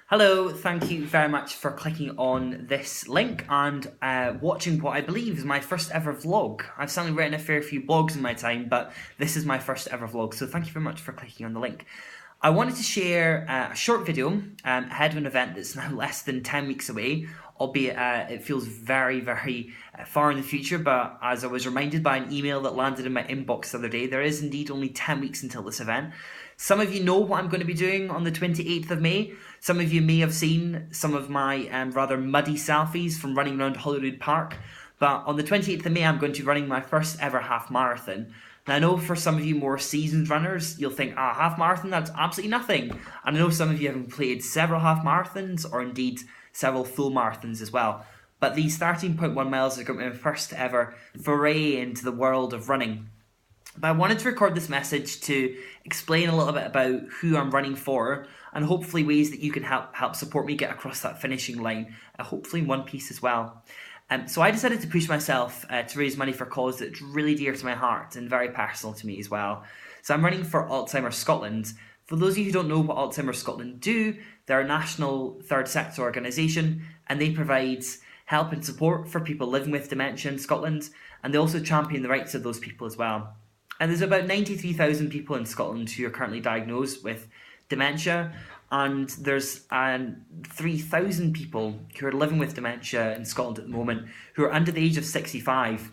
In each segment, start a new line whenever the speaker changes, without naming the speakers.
Hello, thank you very much for clicking on this link and watching what I believe is my first ever vlog. I've certainly written a fair few blogs in my time, but this is my first ever vlog, so thank you very much for clicking on the link. I wanted to share a short video ahead of an event that's now less than 10 weeks away, albeit it feels very, very far in the future, but as I was reminded by an email that landed in my inbox the other day, there is indeed only 10 weeks until this event. Some of you know what I'm going to be doing on the 28th of May. Some of you may have seen some of my rather muddy selfies from running around Holyrood Park. But on the 28th of May, I'm going to be running my first ever half marathon. Now, I know for some of you more seasoned runners, you'll think, half marathon, that's absolutely nothing. And I know some of you have completed several half marathons or indeed several full marathons as well. But these 13.1 miles are going to be my first ever foray into the world of running. But I wanted to record this message to explain a little bit about who I'm running for and hopefully ways that you can help support me get across that finishing line, hopefully in one piece as well. So I decided to push myself to raise money for a cause that's really dear to my heart and very personal to me as well. So I'm running for Alzheimer's Scotland. For those of you who don't know what Alzheimer's Scotland do, they're a national third sector organisation and they provide help and support for people living with dementia in Scotland, and they also champion the rights of those people as well. And there's about 93,000 people in Scotland who are currently diagnosed with dementia, and there's 3,000 people who are living with dementia in Scotland at the moment who are under the age of 65.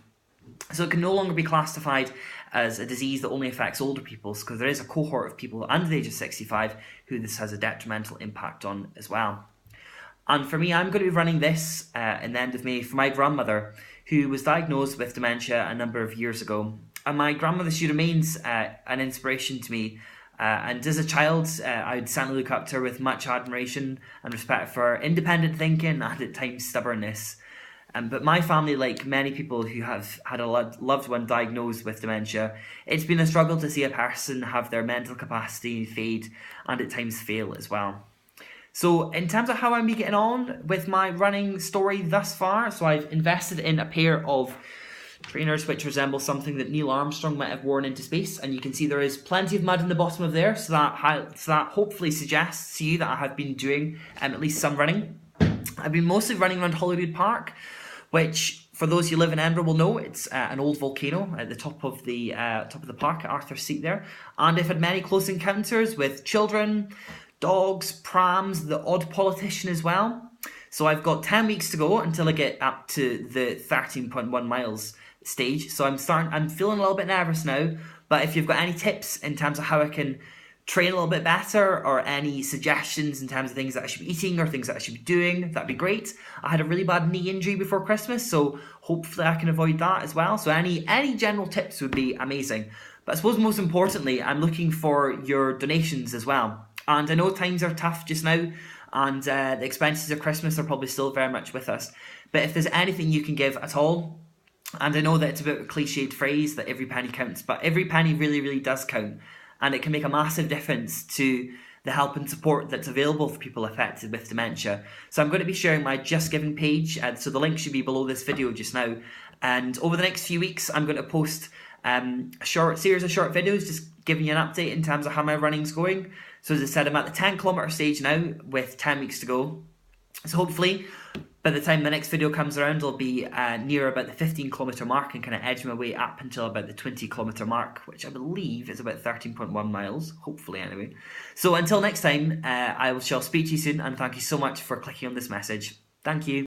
So it can no longer be classified as a disease that only affects older people, because there is a cohort of people under the age of 65 who this has a detrimental impact on as well. And for me, I'm going to be running this in the end of May for my grandmother, who was diagnosed with dementia a number of years ago. And my grandmother, she remains an inspiration to me. And as a child, I would certainly look up to her with much admiration and respect for her independent thinking and at times stubbornness. But my family, like many people who have had a loved one diagnosed with dementia, it's been a struggle to see a person have their mental capacity fade and at times fail as well. So in terms of how I'm getting on with my running story thus far, so I've invested in a pair of trainers which resemble something that Neil Armstrong might have worn into space, and you can see there is plenty of mud in the bottom of there, so that hopefully suggests to you that I have been doing at least some running. I've been mostly running around Holyrood Park, which for those who live in Edinburgh will know it's an old volcano at the top of the park at Arthur's Seat there, and I've had many close encounters with children, dogs, prams, the odd politician as well. So I've got 10 weeks to go until I get up to the 13.1 miles stage. So I'm feeling a little bit nervous now, but if you've got any tips in terms of how I can train a little bit better, or any suggestions in terms of things that I should be eating or things that I should be doing, that'd be great. I had a really bad knee injury before Christmas, so hopefully I can avoid that as well. So any general tips would be amazing. But I suppose most importantly, I'm looking for your donations as well. And I know times are tough just now, and the expenses of Christmas are probably still very much with us. But if there's anything you can give at all, and I know that it's a bit of a cliched phrase that every penny counts, but every penny really, really does count. And it can make a massive difference to the help and support that's available for people affected with dementia. So I'm going to be sharing my Just Giving page, so the link should be below this video just now. And over the next few weeks, I'm going to post a series of short videos just giving you an update in terms of how my running's going. So as I said, I'm at the 10km stage now with 10 weeks to go. So hopefully by the time the next video comes around, I'll be near about the 15km mark and kind of edge my way up until about the 20km mark, which I believe is about 13.1 miles, hopefully anyway. So until next time, I shall speak to you soon, and thank you so much for clicking on this message. Thank you.